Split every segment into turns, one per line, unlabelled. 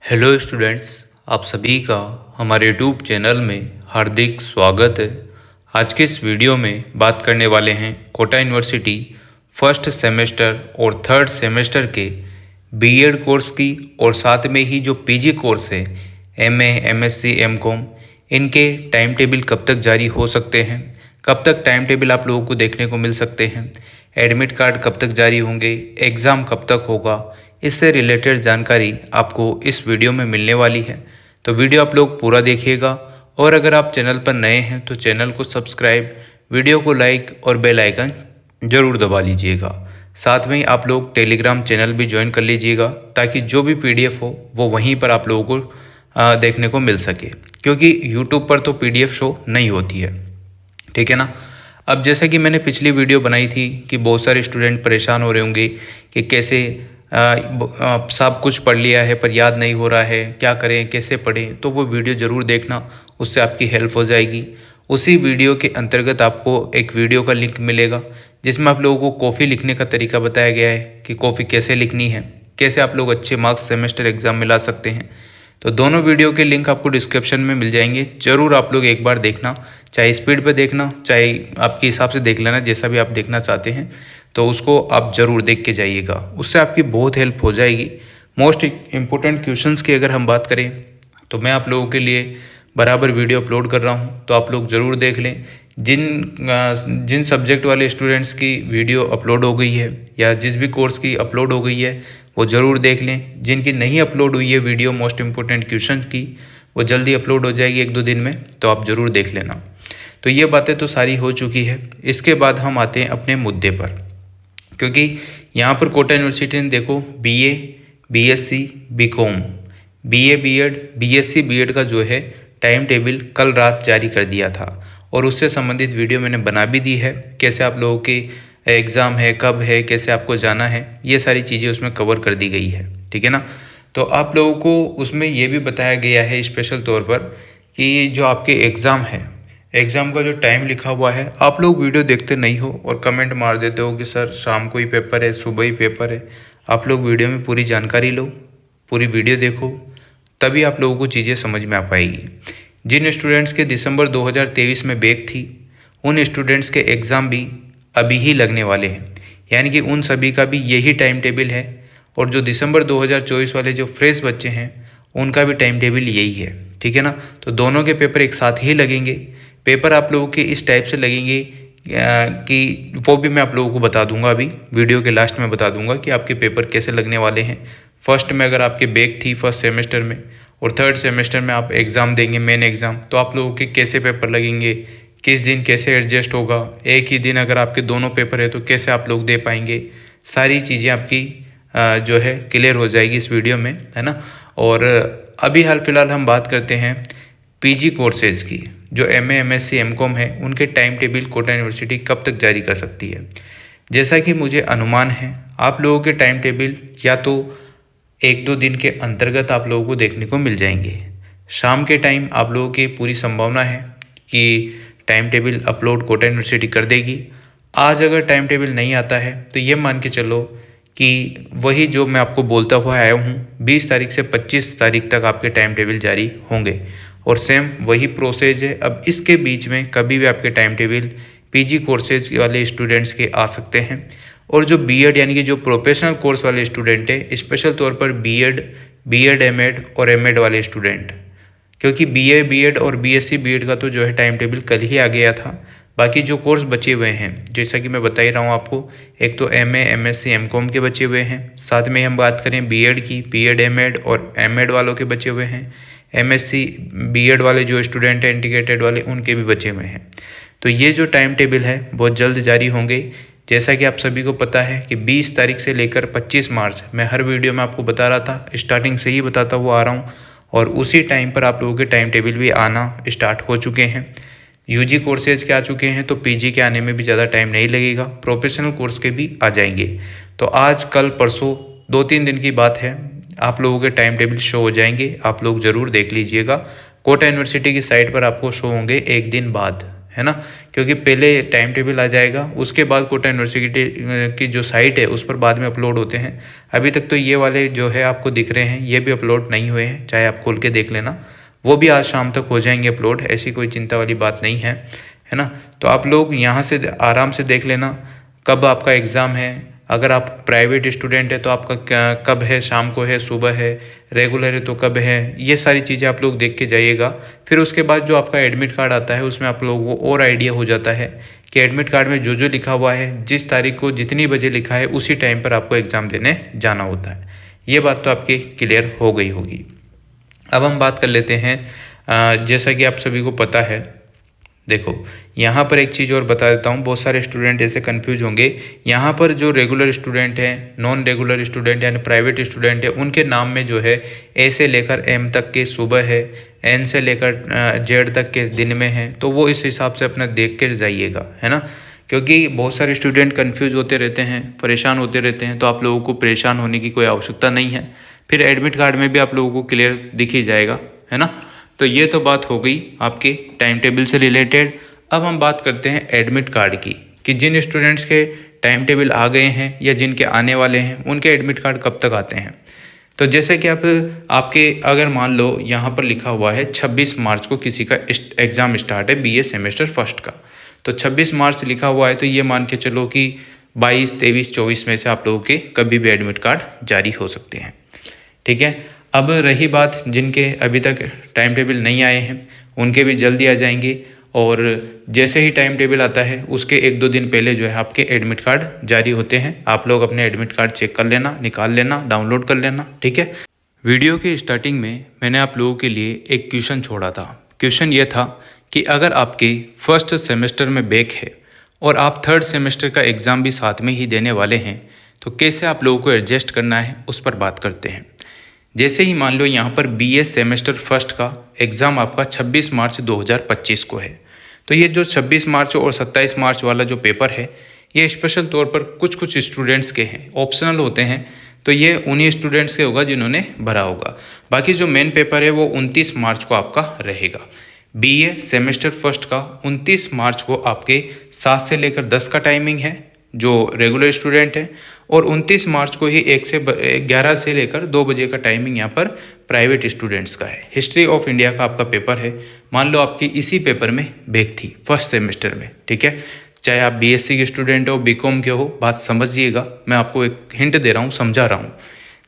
Hello students, आप सभी का हमारे यूट्यूब चैनल में हार्दिक स्वागत है। आज के इस वीडियो में बात करने वाले हैं कोटा यूनिवर्सिटी फर्स्ट सेमेस्टर और थर्ड सेमेस्टर के बीएड कोर्स की और साथ में ही जो पीजी कोर्स है एमए, एमएससी, एमकॉम, इनके टाइम टेबल कब तक जारी हो सकते हैं, कब तक टाइम टेबल आप लोगों को देखने को मिल सकते हैं, एडमिट कार्ड कब तक जारी होंगे, एग्ज़ाम कब तक होगा, इससे रिलेटेड जानकारी आपको इस वीडियो में मिलने वाली है। तो वीडियो आप लोग पूरा देखिएगा और अगर आप चैनल पर नए हैं तो चैनल को सब्सक्राइब, वीडियो को लाइक और बेल आइकन ज़रूर दबा लीजिएगा। साथ में ही आप लोग टेलीग्राम चैनल भी ज्वाइन कर लीजिएगा ताकि जो भी पीडीएफ हो वो वहीं पर आप लोगों को देखने को मिल सके, क्योंकि यूट्यूब पर तो पीडीएफ शो नहीं होती है। ठीक है ना। अब जैसा कि मैंने पिछली वीडियो बनाई थी कि बहुत सारे स्टूडेंट परेशान हो रहे होंगे कि कैसे सब कुछ पढ़ लिया है पर याद नहीं हो रहा है, क्या करें, कैसे पढ़ें, तो वो वीडियो ज़रूर देखना, उससे आपकी हेल्प हो जाएगी। उसी वीडियो के अंतर्गत आपको एक वीडियो का लिंक मिलेगा जिसमें आप लोगों को कॉफ़ी लिखने का तरीका बताया गया है कि कॉफ़ी कैसे लिखनी है, कैसे आप लोग अच्छे मार्क्स सेमेस्टर एग्ज़ाम में ला सकते हैं। तो दोनों वीडियो के लिंक आपको डिस्क्रिप्शन में मिल जाएंगे, ज़रूर आप लोग एक बार देखना, चाहे स्पीड पे देखना, चाहे आपके हिसाब से देख लेना, जैसा भी आप देखना चाहते हैं तो उसको आप ज़रूर देख के जाइएगा, उससे आपकी बहुत हेल्प हो जाएगी। मोस्ट इम्पोर्टेंट क्वेश्चंस की अगर हम बात करें तो मैं आप लोगों के लिए बराबर वीडियो अपलोड कर रहा हूं, तो आप लोग ज़रूर देख लें। जिन सब्जेक्ट वाले स्टूडेंट्स की वीडियो अपलोड हो गई है या जिस भी कोर्स की अपलोड हो गई है वो ज़रूर देख लें। जिनकी नहीं अपलोड हुई है वीडियो मोस्ट इम्पोर्टेंट क्वेश्चन की, वो जल्दी अपलोड हो जाएगी 1-2 दिन में, तो आप ज़रूर देख लेना। तो ये बातें तो सारी हो चुकी है। इसके बाद हम आते हैं अपने मुद्दे पर, क्योंकि यहाँ पर कोटा यूनिवर्सिटी ने देखो BA, BSc, BCom, BA BEd, BSc BEd का जो है टाइम टेबल कल रात जारी कर दिया था और उससे संबंधित वीडियो मैंने बना भी दी है। कैसे आप लोगों के एग्ज़ाम है, कब है, कैसे आपको जाना है, ये सारी चीज़ें उसमें कवर कर दी गई है। ठीक है ना। तो आप लोगों को उसमें ये भी बताया गया है स्पेशल तौर पर कि जो आपके एग्ज़ाम है, एग्ज़ाम का जो टाइम लिखा हुआ है, आप लोग वीडियो देखते नहीं हो और कमेंट मार देते हो कि सर शाम को ही पेपर है, सुबह ही पेपर है। आप लोग वीडियो में पूरी जानकारी लो, पूरी वीडियो देखो, तभी आप लोगों को चीज़ें समझ में आ पाएगी। जिन स्टूडेंट्स के दिसंबर 2023 में बैक थी, उन स्टूडेंट्स के एग्ज़ाम भी अभी ही लगने वाले हैं, यानी कि उन सभी का भी यही टाइम टेबल है। और जो दिसंबर 2024 वाले जो फ्रेश बच्चे हैं उनका भी टाइम टेबल यही है। ठीक है ना। तो दोनों के पेपर एक साथ ही लगेंगे। पेपर आप लोगों के इस टाइप से लगेंगे कि वो भी मैं आप लोगों को बता दूंगा, अभी वीडियो के लास्ट में बता दूंगा कि आपके पेपर कैसे लगने वाले हैं। फर्स्ट में अगर आपके बैक थी फर्स्ट सेमेस्टर में और थर्ड सेमेस्टर में आप एग्ज़ाम देंगे मेन एग्ज़ाम, तो आप लोगों के कैसे पेपर लगेंगे, किस दिन कैसे एडजस्ट होगा, एक ही दिन अगर आपके दोनों पेपर है तो कैसे आप लोग दे पाएंगे, सारी चीज़ें आपकी जो है क्लियर हो जाएगी इस वीडियो में, है ना। और अभी हाल फिलहाल हम बात करते हैं पीजी कोर्सेज़ की। जो एमए, एमएससी, एमकॉम है उनके टाइम टेबल कोटा यूनिवर्सिटी कब तक जारी कर सकती है। जैसा कि मुझे अनुमान है आप लोगों के टाइम टेबल या तो 1-2 दिन के अंतर्गत आप लोगों को देखने को मिल जाएंगे। शाम के टाइम आप लोगों की पूरी संभावना है कि time table upload Kota university कर देगी। आज अगर टाइम टेबल नहीं आता है तो ये मान के चलो कि वही जो मैं आपको बोलता हुआ आया हूँ 20 तारीख से 25 तारीख तक आपके टाइम टेबल जारी होंगे और सेम वही प्रोसेस है। अब इसके बीच में कभी भी आपके टाइम टेबल पीजी कोर्सेज वाले स्टूडेंट्स के आ सकते हैं। और जो बीएड यानी कि जो प्रोफेशनल कोर्स वाले स्टूडेंट है, स्पेशल तौर पर बीएड एमएड और एमएड वाले स्टूडेंट, क्योंकि बीए बीएड और बीएससी बीएड का तो जो है टाइम टेबल कल ही आ गया था। बाकी जो कोर्स बचे हुए हैं जैसा कि मैं बता ही रहा हूँ आपको, एक तो एमए, एमएससी, एमकॉम के बचे हुए हैं, साथ में हम बात करें बीएड की, बीएड एमएड और एमएड वालों के बचे हुए हैं, एमएससी बीएड वाले जो स्टूडेंट हैं इंटीग्रेटेड वाले उनके भी बचे हुए हैं। तो ये जो टाइम टेबल है बहुत जल्द जारी होंगे। जैसा कि आप सभी को पता है कि 20 तारीख से लेकर 25 मार्च मैं हर वीडियो में आपको बता रहा था, स्टार्टिंग से ही बताता हुआ आ रहा हूँ और उसी टाइम पर आप लोगों के टाइम टेबल भी आना स्टार्ट हो चुके हैं। यूजी कोर्सेज के आ चुके हैं तो पीजी के आने में भी ज़्यादा टाइम नहीं लगेगा, प्रोफेशनल कोर्स के भी आ जाएंगे। तो आज कल परसों 2-3 दिन की बात है, आप लोगों के टाइम टेबल शो हो जाएंगे। आप लोग ज़रूर देख लीजिएगा, कोटा यूनिवर्सिटी की साइट पर आपको शो होंगे एक दिन बाद, है ना, क्योंकि पहले टाइम टेबल आ जाएगा, उसके बाद कोटा यूनिवर्सिटी की जो साइट है उस पर बाद में अपलोड होते हैं। अभी तक तो ये वाले जो है आपको दिख रहे हैं ये भी अपलोड नहीं हुए हैं, चाहे आप खोल के देख लेना, वो भी आज शाम तक हो जाएंगे अपलोड, ऐसी कोई चिंता वाली बात नहीं है ना। तो आप लोग यहाँ से आराम से देख लेना कब आपका एग्ज़ाम है। अगर आप प्राइवेट स्टूडेंट है तो आपका कब है, शाम को है, सुबह है, रेगुलर है तो कब है, ये सारी चीज़ें आप लोग देख के जाइएगा। फिर उसके बाद जो आपका एडमिट कार्ड आता है उसमें आप लोगों को और आइडिया हो जाता है कि एडमिट कार्ड में जो जो लिखा हुआ है, जिस तारीख को जितनी बजे लिखा है उसी टाइम पर आपको एग्ज़ाम देने जाना होता है। ये बात तो आपकी क्लियर हो गई होगी। अब हम बात कर लेते हैं, जैसा कि आप सभी को पता है, देखो यहाँ पर एक चीज़ और बता देता हूँ, बहुत सारे स्टूडेंट ऐसे कंफ्यूज होंगे। यहाँ पर जो रेगुलर स्टूडेंट हैं, नॉन रेगुलर स्टूडेंट यानी प्राइवेट स्टूडेंट है, उनके नाम में जो है ए से लेकर एम तक के सुबह है, एन से लेकर जेड तक के दिन में है, तो वो इस हिसाब से अपना देख कर जाइएगा, है ना। क्योंकि बहुत सारे स्टूडेंट कन्फ्यूज होते रहते हैं, परेशान होते रहते हैं, तो आप लोगों को परेशान होने की कोई आवश्यकता नहीं है। फिर एडमिट कार्ड में भी आप लोगों को क्लियर दिख ही जाएगा, है ना। तो ये तो बात हो गई आपके टाइम टेबल से रिलेटेड। अब हम बात करते हैं एडमिट कार्ड की, कि जिन स्टूडेंट्स के टाइम टेबल आ गए हैं या जिनके आने वाले हैं उनके एडमिट कार्ड कब तक आते हैं। तो जैसे कि आपके अगर मान लो यहाँ पर लिखा हुआ है 26 मार्च को किसी का एग्ज़ाम स्टार्ट है बीए सेमेस्टर फर्स्ट का, तो 26 मार्च लिखा हुआ है, तो ये मान के चलो कि 22, 23, 24 में से आप लोगों के कभी भी एडमिट कार्ड जारी हो सकते हैं, ठीक है। अब रही बात जिनके अभी तक टाइम टेबल नहीं आए हैं, उनके भी जल्दी आ जाएंगे, और जैसे ही टाइम टेबल आता है उसके 1-2 दिन पहले जो है आपके एडमिट कार्ड जारी होते हैं। आप लोग अपने एडमिट कार्ड चेक कर लेना, निकाल लेना, डाउनलोड कर लेना, ठीक है। वीडियो के स्टार्टिंग में मैंने आप लोगों के लिए एक क्वेश्चन छोड़ा था। क्वेश्चन ये था कि अगर आपके फर्स्ट सेमेस्टर में बैक है और आप थर्ड सेमेस्टर का एग्ज़ाम भी साथ में ही देने वाले हैं, तो कैसे आप लोगों को एडजस्ट करना है उस पर बात करते हैं। जैसे ही मान लो यहाँ पर बीए सेमेस्टर फर्स्ट का एग्ज़ाम आपका 26 मार्च 2025 को है, तो ये जो 26 मार्च और 27 मार्च वाला जो पेपर है ये स्पेशल तौर पर कुछ स्टूडेंट्स के हैं, ऑप्शनल होते हैं, तो ये उन्हीं स्टूडेंट्स के होगा जिन्होंने भरा होगा। बाकी जो मेन पेपर है वो 29 मार्च को आपका रहेगा। बीए सेमेस्टर फर्स्ट का 29 मार्च को आपके 7 से लेकर 10 का टाइमिंग है जो रेगुलर स्टूडेंट है, और 29 मार्च को ही 11 से लेकर 2 बजे का टाइमिंग यहाँ पर प्राइवेट स्टूडेंट्स का है। हिस्ट्री ऑफ इंडिया का आपका पेपर है, मान लो आपकी इसी पेपर में बैक थी फर्स्ट सेमेस्टर में, ठीक है। चाहे आप बीएससी के स्टूडेंट हो, बीकॉम के हो, बात समझिएगा, मैं आपको एक हिंट दे रहा हूँ, समझा रहा हूँ।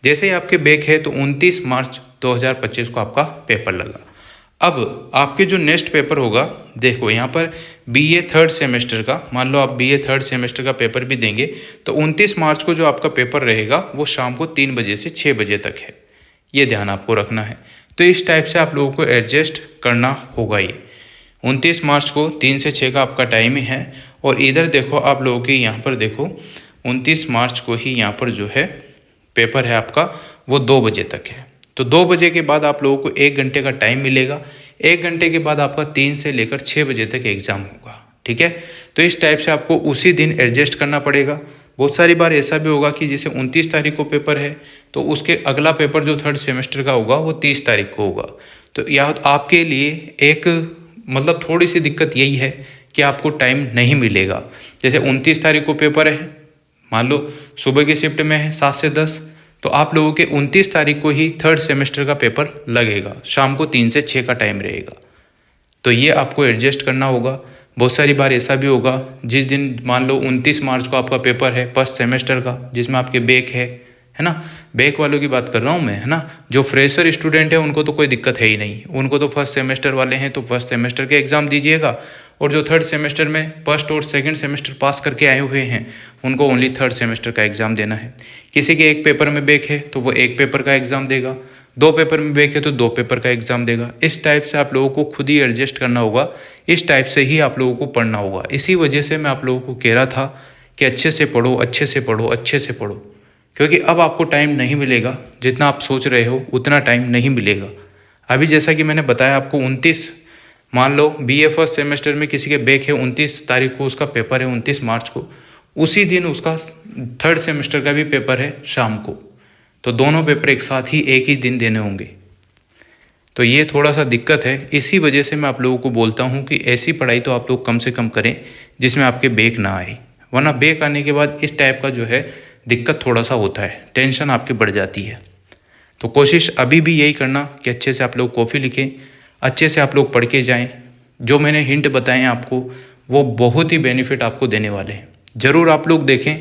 जैसे ही आपके बैक है तो 29 मार्च 2025 को आपका पेपर लगा। अब आपके जो नेक्स्ट पेपर होगा, देखो यहाँ पर बीए थर्ड सेमेस्टर का, मान लो आप बीए थर्ड सेमेस्टर का पेपर भी देंगे, तो 29 मार्च को जो आपका पेपर रहेगा वो शाम को 3 बजे से 6 बजे तक है, ये ध्यान आपको रखना है। तो इस टाइप से आप लोगों को एडजस्ट करना होगा। ये 29 मार्च को 3 से 6 का आपका टाइम है, और इधर देखो आप लोगों के यहाँ पर देखो 29 मार्च को ही यहाँ पर जो है पेपर है आपका वो 2 बजे तक है। तो 2 बजे के बाद आप लोगों को 1 घंटे का टाइम मिलेगा। 1 घंटे के बाद आपका 3 से लेकर 6 बजे तक एग्ज़ाम होगा, ठीक है। तो इस टाइप से आपको उसी दिन एडजस्ट करना पड़ेगा। बहुत सारी बार ऐसा भी होगा कि जैसे 29 तारीख को पेपर है तो उसके अगला पेपर जो थर्ड सेमेस्टर का होगा वो 30 तारीख को होगा। तो यह आपके लिए एक मतलब थोड़ी सी दिक्कत यही है कि आपको टाइम नहीं मिलेगा। जैसे 29 तारीख को पेपर है, मान लो सुबह की शिफ्ट में है 7 से 10, तो आप लोगों के 29 तारीख को ही थर्ड सेमेस्टर का पेपर लगेगा, शाम को 3 से 6 का टाइम रहेगा। तो ये आपको एडजस्ट करना होगा। बहुत सारी बार ऐसा भी होगा जिस दिन मान लो 29 मार्च को आपका पेपर है फर्स्ट सेमेस्टर का, जिसमें आपके बैक है ना, बैक वालों की बात कर रहा हूँ मैं, है ना। जो फ्रेशर स्टूडेंट है उनको तो कोई दिक्कत है ही नहीं, उनको तो फर्स्ट सेमेस्टर वाले हैं तो फर्स्ट सेमेस्टर के एग्ज़ाम दीजिएगा, और जो थर्ड सेमेस्टर में फर्स्ट और सेकंड सेमेस्टर पास करके आए हुए हैं उनको ओनली थर्ड सेमेस्टर का एग्ज़ाम देना है। किसी के एक पेपर में बैक है तो वो एक पेपर का एग्ज़ाम देगा, 2 पेपर में बैक है तो 2 पेपर का एग्ज़ाम देगा। इस टाइप से आप लोगों को खुद ही एडजस्ट करना होगा, इस टाइप से ही आप लोगों को पढ़ना होगा। इसी वजह से मैं आप लोगों को कह रहा था कि अच्छे से पढ़ो, अच्छे से पढ़ो, अच्छे से पढ़ो, क्योंकि अब आपको टाइम नहीं मिलेगा, जितना आप सोच रहे हो उतना टाइम नहीं मिलेगा। अभी जैसा कि मैंने बताया आपको 29, मान लो बीए फर्स्ट सेमेस्टर में किसी के बैक है 29 तारीख को उसका पेपर है 29 मार्च को, उसी दिन उसका थर्ड सेमेस्टर का भी पेपर है शाम को, तो दोनों पेपर एक साथ ही एक ही दिन देने होंगे। तो ये थोड़ा सा दिक्कत है। इसी वजह से मैं आप लोगों को बोलता हूँ कि ऐसी पढ़ाई तो आप लोग कम से कम करें जिसमें आपके बैक ना आए, वरना बैक आने के बाद इस टाइप का जो है दिक्कत थोड़ा सा होता है, टेंशन आपकी बढ़ जाती है। तो कोशिश अभी भी यही करना कि अच्छे से आप लोग कॉपी लिखें, अच्छे से आप लोग पढ़ के जाएँ। जो मैंने हिंट बताए हैं आपको वो बहुत ही बेनिफिट आपको देने वाले हैं, ज़रूर आप लोग देखें।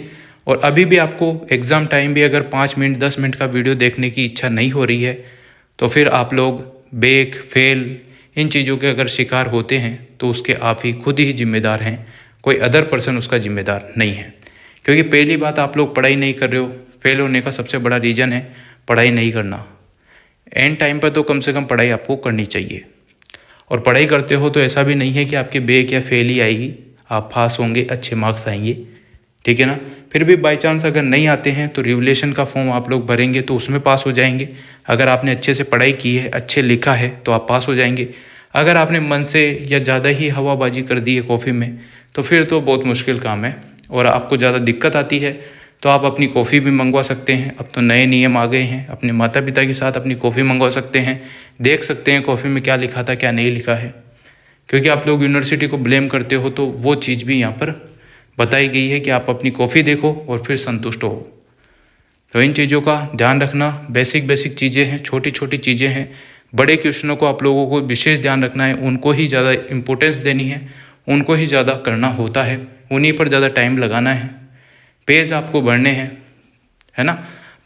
और अभी भी आपको एग्ज़ाम टाइम भी अगर 5 मिनट 10 मिनट का वीडियो देखने की इच्छा नहीं हो रही है तो फिर आप लोग बैक फेल इन चीज़ों के अगर शिकार होते हैं तो उसके आप ही खुद ही जिम्मेदार हैं, कोई अदर पर्सन उसका जिम्मेदार नहीं है। क्योंकि पहली बात आप लोग पढ़ाई नहीं कर रहे हो, फेल होने का सबसे बड़ा रीज़न है पढ़ाई नहीं करना। एंड टाइम पर तो कम से कम पढ़ाई आपको करनी चाहिए। और पढ़ाई करते हो तो ऐसा भी नहीं है कि आपके बैक या फेल ही आएगी, आप पास होंगे, अच्छे मार्क्स आएंगे, ठीक है ना। फिर भी बाई चांस अगर नहीं आते हैं तो रिवोल्यूशन का फॉर्म आप लोग भरेंगे तो उसमें पास हो जाएंगे। अगर आपने अच्छे से पढ़ाई की है, अच्छे लिखा है तो आप पास हो जाएंगे। अगर आपने मन से या ज़्यादा ही हवाबाजी कर दी है कॉफ़ी में तो फिर तो बहुत मुश्किल काम है और आपको ज़्यादा दिक्कत आती है तो आप अपनी कॉफ़ी भी मंगवा सकते हैं। अब तो नए नियम आ गए हैं, अपने माता पिता के साथ अपनी कॉफ़ी मंगवा सकते हैं, देख सकते हैं कॉफ़ी में क्या लिखा था क्या नहीं लिखा है। क्योंकि आप लोग यूनिवर्सिटी को ब्लेम करते हो तो वो चीज़ भी यहाँ पर बताई गई है कि आप अपनी कॉफ़ी देखो और फिर संतुष्ट हो। तो इन चीज़ों का ध्यान रखना, बेसिक चीज़ें हैं, छोटी छोटी चीज़ें हैं। बड़े क्वेश्चनों को आप लोगों को विशेष ध्यान रखना है, उनको ही ज़्यादा इम्पोर्टेंस देनी है, उनको ही ज़्यादा करना होता है, उन्हीं पर ज़्यादा टाइम लगाना है। पेज आपको भरने हैं, है ना।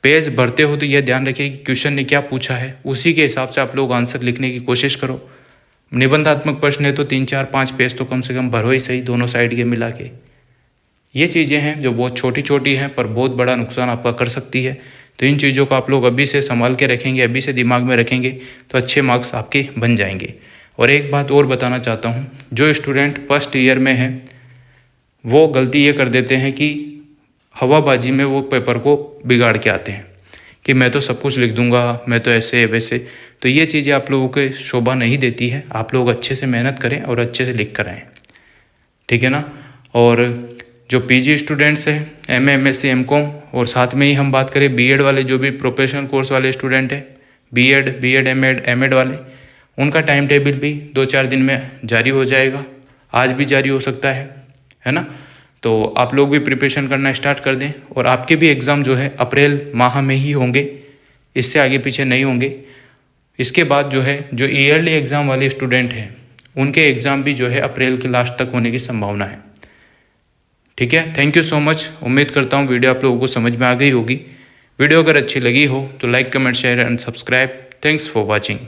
पेज भरते हो तो यह ध्यान रखिए कि क्वेश्चन ने क्या पूछा है, उसी के हिसाब से आप लोग आंसर लिखने की कोशिश करो। निबंधात्मक प्रश्न है तो 3 4 5 पेज तो कम से कम भरो ही सही, दोनों साइड के मिला के। ये चीज़ें हैं जो बहुत छोटी छोटी हैं पर बहुत बड़ा नुकसान आपका कर सकती है। तो इन चीज़ों को आप लोग अभी से संभाल के रखेंगे, अभी से दिमाग में रखेंगे तो अच्छे मार्क्स आपके बन जाएंगे। और एक बात और बताना चाहता हूँ, जो स्टूडेंट फर्स्ट ईयर में हैं वो गलती ये कर देते हैं कि हवाबाजी में वो पेपर को बिगाड़ के आते हैं कि मैं तो सब कुछ लिख दूंगा, मैं तो ऐसे वैसे। तो ये चीज़ें आप लोगों को शोभा नहीं देती है। आप लोग अच्छे से मेहनत करें और अच्छे से लिख कर आएँ, ठीक है ना। और जो पीजी स्टूडेंट्स हैं, एमए एमएससी एमकॉम, और साथ में ही हम बात करें बीएड वाले, जो भी प्रोफेशनल कोर्स वाले स्टूडेंट हैं, बीएड एमएड वाले, उनका टाइम टेबल भी 2-4 दिन में जारी हो जाएगा। आज भी जारी हो सकता है ना। तो आप लोग भी प्रिपरेशन करना स्टार्ट कर दें और आपके भी एग्ज़ाम जो है अप्रैल माह में ही होंगे, इससे आगे पीछे नहीं होंगे। इसके बाद जो है जो ईयरली एग्ज़ाम वाले स्टूडेंट हैं उनके एग्ज़ाम भी जो है अप्रैल के लास्ट तक होने की संभावना है, ठीक है। Thank you so much. उम्मीद करता हूँ वीडियो आप लोगों को समझ में आ गई होगी। वीडियो अगर अच्छी लगी हो तो like comment share and subscribe. Thanks for watching.